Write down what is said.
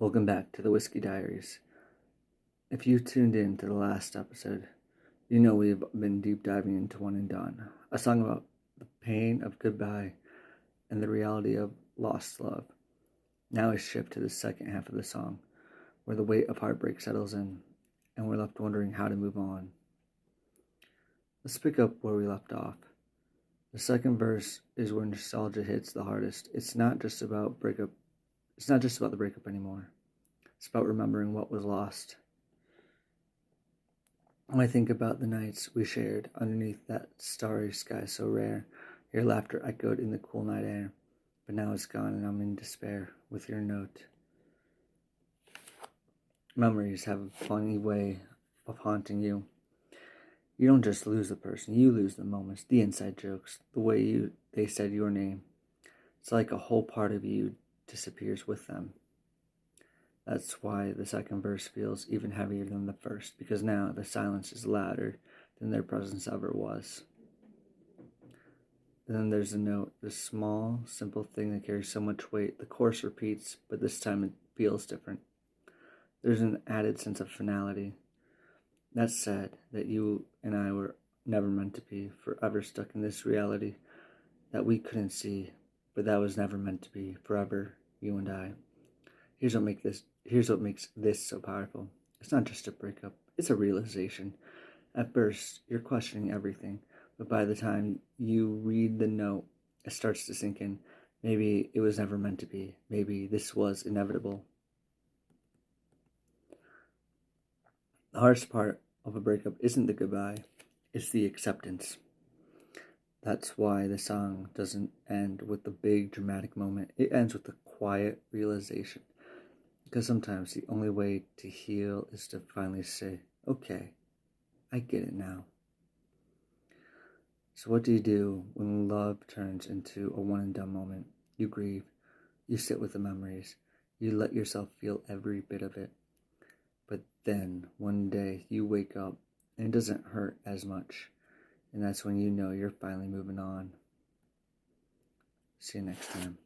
Welcome back to the Whiskey Diaries. If you tuned in to the last episode, you know we've been deep diving into One and Done, a song about the pain of goodbye and the reality of lost love. Now we shift to the second half of the song, where the weight of heartbreak settles in, and we're left wondering how to move on. Let's pick up where we left off. The second verse is where nostalgia hits the hardest. It's not just about the breakup anymore. It's about remembering what was lost. When I think about the nights we shared underneath that starry sky so rare, your laughter echoed in the cool night air, but now it's gone and I'm in despair with your note. Memories have a funny way of haunting you. You don't just lose the person, you lose the moments, the inside jokes, the way they said your name. It's like a whole part of you disappears with them. That's why the second verse feels even heavier than the first, because now the silence is louder than their presence ever was. And then there's the note, this small, simple thing that carries so much weight. The chorus repeats, but this time it feels different. There's an added sense of finality. That's sad that you and I were never meant to be, forever stuck in this reality that we couldn't see, but that was never meant to be, forever, you and I. Here's what makes this so powerful. It's not just a breakup, it's a realization. At first, you're questioning everything, but by the time you read the note, it starts to sink in. Maybe it was never meant to be. Maybe this was inevitable. The hardest part of a breakup isn't the goodbye, it's the acceptance. That's why the song doesn't end with the big dramatic moment. It ends with the quiet realization. Because sometimes the only way to heal is to finally say, okay, I get it now. So what do you do when love turns into a one and done moment? You grieve, you sit with the memories, you let yourself feel every bit of it. But then one day you wake up and it doesn't hurt as much. And that's when you know you're finally moving on. See you next time.